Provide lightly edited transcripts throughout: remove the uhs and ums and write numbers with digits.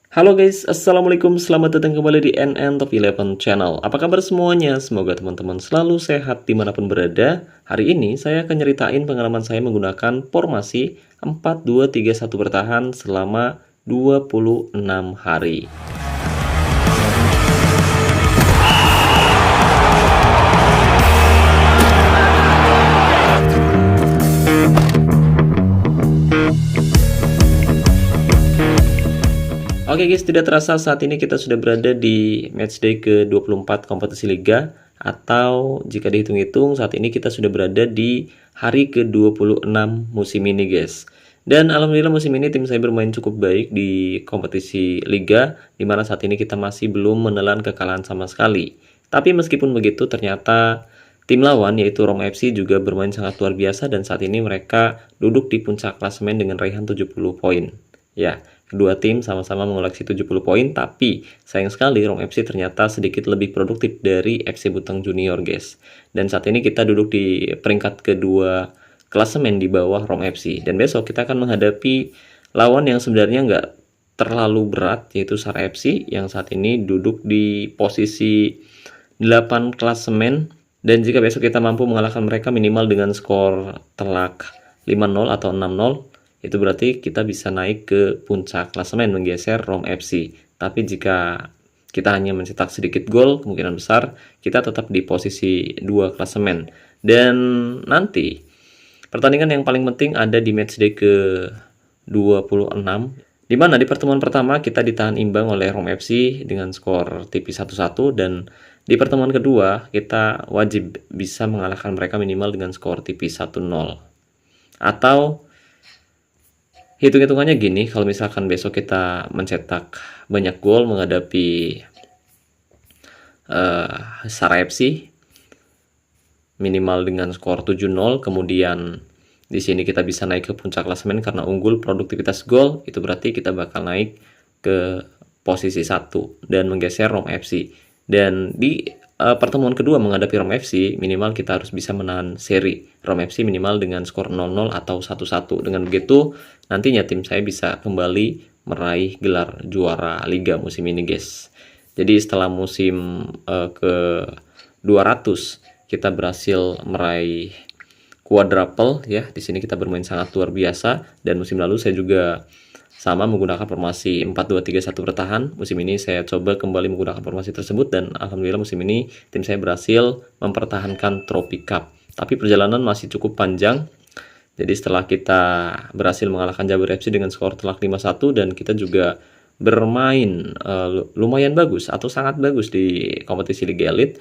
Halo guys, assalamualaikum, selamat datang kembali di NN Top 11 Channel. Apa kabar semuanya? Semoga teman-teman selalu sehat dimanapun berada. Hari ini saya akan nyeritain pengalaman saya menggunakan formasi 4-2-3-1 bertahan selama 26 hari. Oke guys, tidak terasa saat ini kita sudah berada di matchday ke-24 kompetisi liga, atau jika dihitung-hitung saat ini kita sudah berada di hari ke-26 musim ini guys. Dan alhamdulillah musim ini tim saya bermain cukup baik di kompetisi liga, dimana saat ini kita masih belum menelan kekalahan sama sekali. Tapi meskipun begitu ternyata tim lawan yaitu Rom FC juga bermain sangat luar biasa, dan saat ini mereka duduk di puncak klasemen dengan raihan 70 poin. Ya, kedua tim sama-sama mengoleksi 70 poin, tapi sayang sekali Rom FC ternyata sedikit lebih produktif dari FC Butang Junior guys. Dan saat ini kita duduk di peringkat kedua klasemen di bawah Rom FC. Dan besok kita akan menghadapi lawan yang sebenarnya nggak terlalu berat, yaitu Sar FC yang saat ini duduk di posisi 8 klasemen. Dan jika besok kita mampu mengalahkan mereka minimal dengan skor telak 5-0 atau 6-0, itu berarti kita bisa naik ke puncak klasemen menggeser Rom FC. Tapi jika kita hanya mencetak sedikit gol, kemungkinan besar kita tetap di posisi 2 klasemen. Dan nanti pertandingan yang paling penting ada di matchday ke-26, di mana di pertemuan pertama kita ditahan imbang oleh Rom FC dengan skor tipis 1-1, dan di pertemuan kedua kita wajib bisa mengalahkan mereka minimal dengan skor tipis 1-0. Atau hitung-hitungannya gini, kalau misalkan besok kita mencetak banyak gol menghadapi Sar FC minimal dengan skor 7-0, kemudian di sini kita bisa naik ke puncak klasemen karena unggul produktivitas gol, itu berarti kita bakal naik ke posisi 1 dan menggeser Rom FC. Dan di pertemuan kedua menghadapi Rom FC minimal kita harus bisa menahan seri Rom FC minimal dengan skor 0-0 atau 1-1. Dengan begitu nantinya tim saya bisa kembali meraih gelar juara liga musim ini guys. Jadi setelah musim ke 200 kita berhasil meraih quadruple ya. Di sini kita bermain sangat luar biasa, dan musim lalu saya juga sama menggunakan formasi 4-2-3-1 bertahan. Musim ini saya coba kembali menggunakan formasi tersebut, dan alhamdulillah musim ini tim saya berhasil mempertahankan Trophy Cup. Tapi perjalanan masih cukup panjang. Jadi setelah kita berhasil mengalahkan Jabar FC dengan skor telak 5-1, dan kita juga bermain lumayan bagus atau sangat bagus di kompetisi Liga Elite,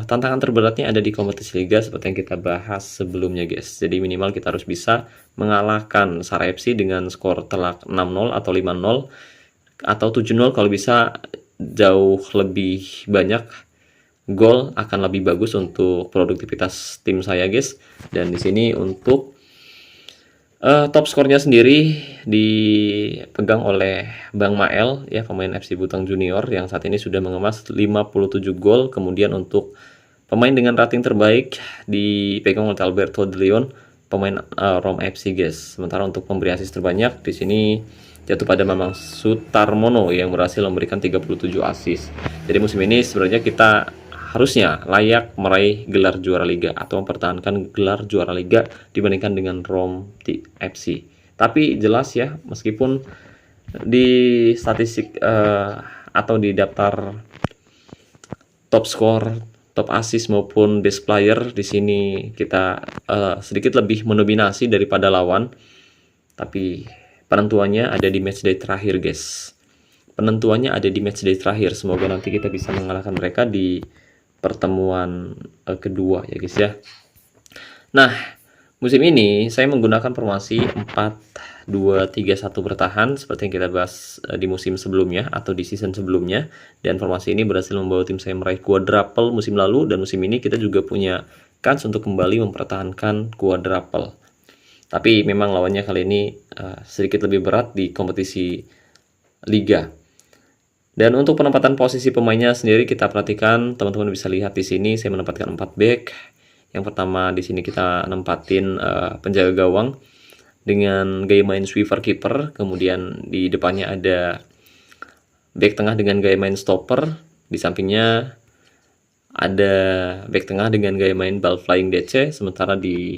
tantangan terberatnya ada di kompetisi liga seperti yang kita bahas sebelumnya guys. Jadi minimal kita harus bisa mengalahkan Sar FC dengan skor telak 6-0 atau 5-0 atau 7-0, kalau bisa jauh lebih banyak gol akan lebih bagus untuk produktivitas tim saya guys. Dan di sini untuk top skornya sendiri dipegang oleh Bang Mael ya, pemain FC Butang Junior yang saat ini sudah mengemas 57 gol. Kemudian untuk pemain dengan rating terbaik dipegang oleh Alberto De Leon, pemain Rom FC guys. Sementara untuk pemberi assist terbanyak di sini jatuh pada Mamang Sutarmono yang berhasil memberikan 37 assist. Jadi musim ini sebenarnya kita harusnya layak meraih gelar juara liga atau mempertahankan gelar juara liga dibandingkan dengan Rom FC. Tapi jelas ya, meskipun di statistik atau di daftar top score, top assist maupun best player di sini kita sedikit lebih mendominasi daripada lawan, tapi penentuannya ada di matchday terakhir guys. Penentuannya ada di matchday terakhir. Semoga nanti kita bisa mengalahkan mereka di pertemuan kedua ya guys ya. Nah, musim ini saya menggunakan formasi 4-2-3-1 bertahan seperti yang kita bahas di musim sebelumnya atau di season sebelumnya, dan formasi ini berhasil membawa tim saya meraih quadruple musim lalu, dan musim ini kita juga punya kans untuk kembali mempertahankan quadruple. Tapi memang lawannya kali ini sedikit lebih berat di kompetisi liga. Dan untuk penempatan posisi pemainnya sendiri kita perhatikan, teman-teman bisa lihat di sini saya menempatkan 4 back. Yang pertama di sini kita nempatin penjaga gawang dengan gaya main sweeper keeper, kemudian di depannya ada back tengah dengan gaya main stopper, di sampingnya ada back tengah dengan gaya main ball flying DC, sementara di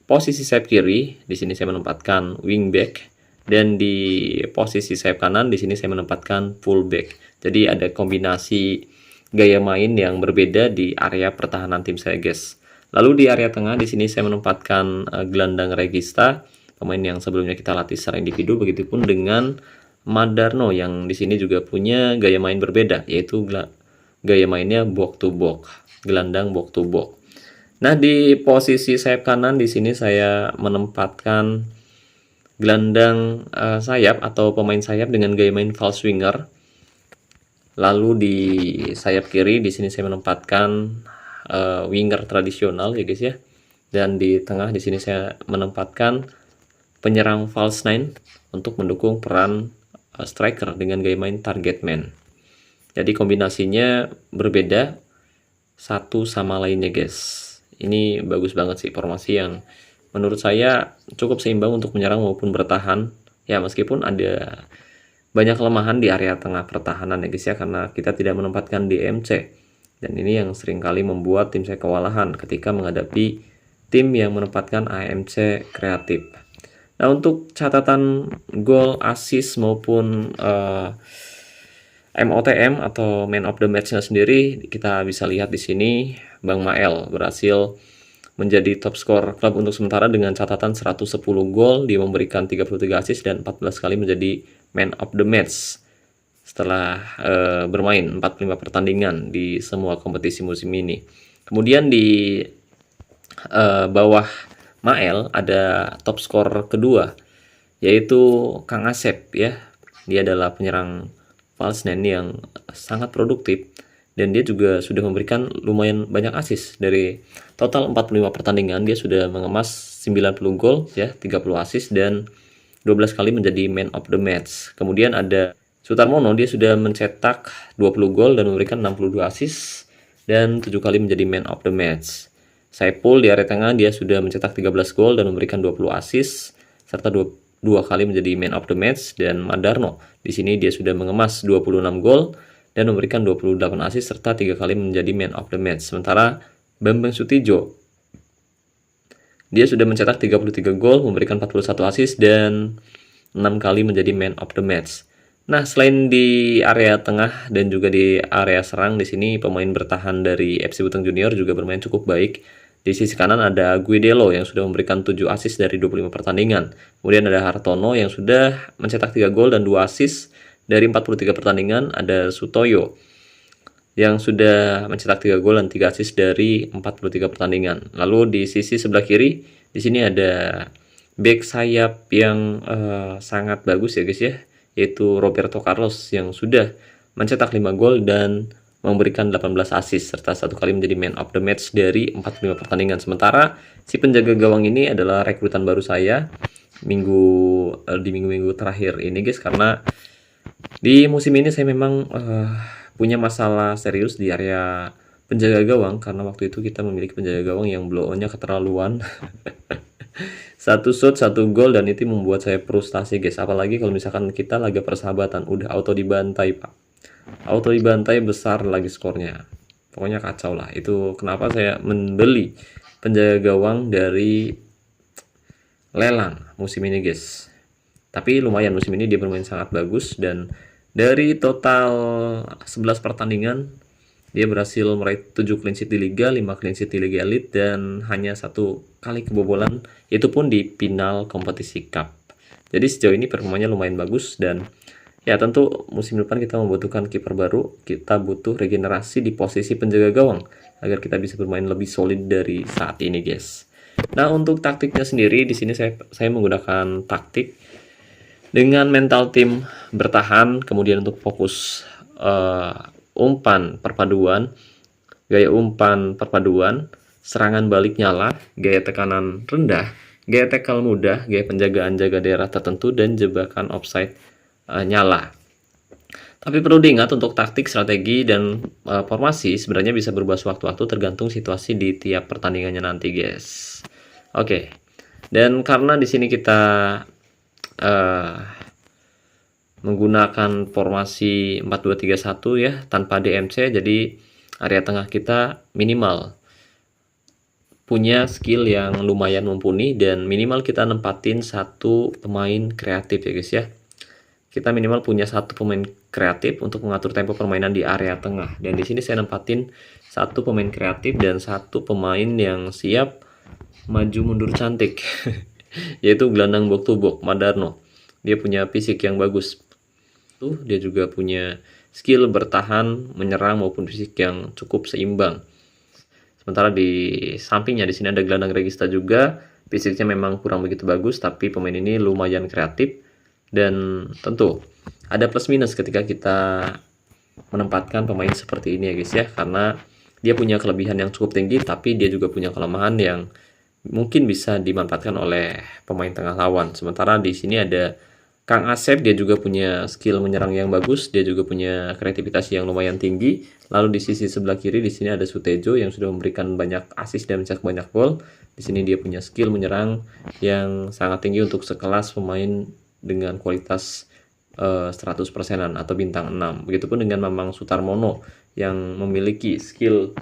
posisi sayap kiri di sini saya menempatkan wingback, dan di posisi sayap kanan di sini saya menempatkan fullback. Jadi ada kombinasi gaya main yang berbeda di area pertahanan tim saya, guys. Lalu di area tengah di sini saya menempatkan gelandang Regista, pemain yang sebelumnya kita latih secara individu, begitupun dengan Madarno yang di sini juga punya gaya main berbeda, yaitu gaya mainnya box to box, gelandang box to box. Nah, di posisi sayap kanan di sini saya menempatkan gelandang sayap atau pemain sayap dengan gaya main false winger. Lalu di sayap kiri di sini saya menempatkan winger tradisional, ya guys ya. Dan di tengah di sini saya menempatkan penyerang false nine untuk mendukung peran striker dengan gaya main target man. Jadi kombinasinya berbeda satu sama lainnya, guys. Ini bagus banget sih, formasi yang menurut saya cukup seimbang untuk menyerang maupun bertahan. Ya, meskipun ada banyak kelemahan di area tengah pertahanan, ya guys ya, karena kita tidak menempatkan DMC. Dan ini yang seringkali membuat tim saya kewalahan ketika menghadapi tim yang menempatkan AMC kreatif. Nah, untuk catatan gol, assist maupun MOTM atau man of the match-nya sendiri, kita bisa lihat di sini Bang Mael berhasil menjadi top skor klub untuk sementara dengan catatan 110 gol, dia memberikan 33 assist dan 14 kali menjadi man of the match setelah bermain 45 pertandingan di semua kompetisi musim ini. Kemudian di bawah Mael ada top skor kedua, yaitu Kang Asep ya. Dia adalah penyerang false nine yang sangat produktif, dan dia juga sudah memberikan lumayan banyak assist. Dari total 45 pertandingan dia sudah mengemas 90 gol ya, 30 assist dan 12 kali menjadi man of the match. Kemudian ada Sutarmono, dia sudah mencetak 20 gol dan memberikan 62 assist dan 7 kali menjadi man of the match. Saipul di area tengah, dia sudah mencetak 13 gol dan memberikan 20 assist serta 2 kali menjadi man of the match. Dan Madarno di sini dia sudah mengemas 26 gol dan memberikan 28 assist serta 3 kali menjadi man of the match. Sementara Bambang Sutijo, dia sudah mencetak 33 gol, memberikan 41 assist dan 6 kali menjadi man of the match. Nah, selain di area tengah dan juga di area serang, di sini pemain bertahan dari FC Buteng Junior juga bermain cukup baik. Di sisi kanan ada Guidelo yang sudah memberikan 7 assist dari 25 pertandingan. Kemudian ada Hartono yang sudah mencetak 3 gol dan 2 assist dari 43 pertandingan. Ada Sutoyo yang sudah mencetak 3 gol dan 3 assist dari 43 pertandingan. Lalu di sisi sebelah kiri, di sini ada back sayap yang sangat bagus ya guys ya, yaitu Roberto Carlos yang sudah mencetak 5 gol dan memberikan 18 assist serta 1 kali menjadi man of the match dari 45 pertandingan. Sementara si penjaga gawang ini adalah rekrutan baru saya di minggu-minggu terakhir ini guys, karena di musim ini saya memang punya masalah serius di area penjaga gawang, karena waktu itu kita memiliki penjaga gawang yang blow on-nya keterlaluan. 1 shot 1 gol, dan itu membuat saya frustasi guys. Apalagi kalau misalkan kita laga persahabatan udah auto dibantai pak, auto dibantai besar lagi skornya, pokoknya kacau lah. Itu kenapa saya membeli penjaga gawang dari lelang musim ini guys. Tapi lumayan, musim ini dia bermain sangat bagus, dan dari total 11 pertandingan dia berhasil meraih 7 clean sheet di Liga, 5 clean sheet di Liga Elite, dan hanya 1 kali kebobolan, itu pun di final kompetisi cup. Jadi sejauh ini performanya lumayan bagus, dan ya tentu musim depan kita membutuhkan kiper baru. Kita butuh regenerasi di posisi penjaga gawang agar kita bisa bermain lebih solid dari saat ini guys. Nah, untuk taktiknya sendiri di sini saya menggunakan taktik dengan mental tim bertahan, kemudian untuk fokus umpan perpaduan, gaya umpan perpaduan, serangan balik nyala, gaya tekanan rendah, gaya tackle mudah, gaya penjagaan jaga daerah tertentu, dan jebakan offside nyala. Tapi perlu diingat, untuk taktik, strategi, dan formasi sebenarnya bisa berubah sewaktu-waktu tergantung situasi di tiap pertandingannya nanti guys. Oke. Dan karena di sini kita menggunakan formasi 4-2-3-1 ya, tanpa DMC, jadi area tengah kita minimal punya skill yang lumayan mumpuni, dan minimal kita nempatin satu pemain kreatif ya guys ya. Kita minimal punya satu pemain kreatif untuk mengatur tempo permainan di area tengah, dan di sini saya nempatin satu pemain kreatif dan satu pemain yang siap maju mundur cantik yaitu gelandang box to box Madarno. Dia punya fisik yang bagus tuh, dia juga punya skill bertahan, menyerang maupun fisik yang cukup seimbang. Sementara di sampingnya di sini ada gelandang Regista juga, fisiknya memang kurang begitu bagus, tapi pemain ini lumayan kreatif, dan tentu ada plus minus ketika kita menempatkan pemain seperti ini ya guys ya, karena dia punya kelebihan yang cukup tinggi, tapi dia juga punya kelemahan yang mungkin bisa dimanfaatkan oleh pemain tengah lawan. Sementara di sini ada Kang Asep, dia juga punya skill menyerang yang bagus, dia juga punya kreativitas yang lumayan tinggi. Lalu di sisi sebelah kiri di sini ada Sutejo yang sudah memberikan banyak assist dan mencetak banyak gol. Di sini dia punya skill menyerang yang sangat tinggi untuk sekelas pemain dengan kualitas 100%-an atau bintang 6. Begitupun dengan Mamang Sutarmono yang memiliki skill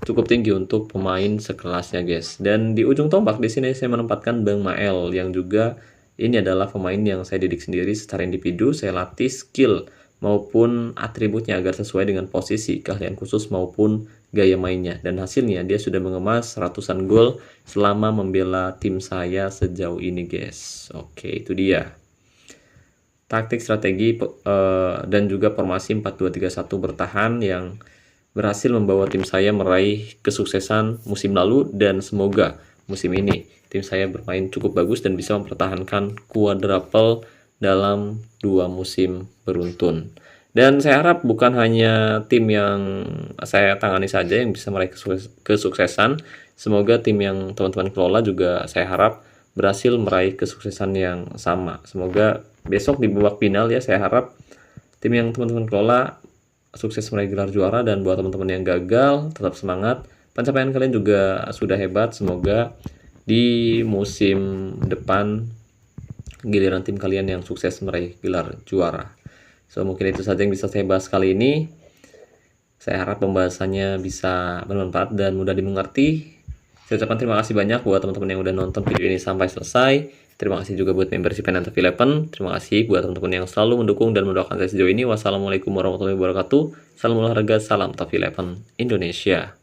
cukup tinggi untuk pemain sekelasnya guys. Dan di ujung tombak di sini saya menempatkan Bang Mael yang juga ini adalah pemain yang saya didik sendiri secara individu. Saya latih skill maupun atributnya agar sesuai dengan posisi, keahlian khusus maupun gaya mainnya. Dan hasilnya dia sudah mengemas ratusan gol selama membela tim saya sejauh ini guys. Oke, itu dia taktik, strategi, dan juga formasi 4-2-3-1 bertahan yang berhasil membawa tim saya meraih kesuksesan musim lalu, dan semoga musim ini tim saya bermain cukup bagus dan bisa mempertahankan quadruple dalam 2 musim beruntun. Dan saya harap bukan hanya tim yang saya tangani saja yang bisa meraih kesuksesan, semoga tim yang teman-teman kelola juga saya harap berhasil meraih kesuksesan yang sama. Semoga besok di babak final ya, saya harap tim yang teman-teman kelola sukses meraih gelar juara, dan buat teman-teman yang gagal tetap semangat, pencapaian kalian juga sudah hebat. Semoga di musim depan giliran tim kalian yang sukses meraih gelar juara. So mungkin itu saja yang bisa saya bahas kali ini. Saya harap pembahasannya bisa bermanfaat dan mudah dimengerti. Saya ucapkan terima kasih banyak buat teman-teman yang udah nonton video ini sampai selesai. Terima kasih juga buat membership Antv 11. Terima kasih buat teman-teman yang selalu mendukung dan mendoakan saya sejauh ini. Wassalamualaikum warahmatullahi wabarakatuh. Salam olahraga, salam Antv 11 Indonesia.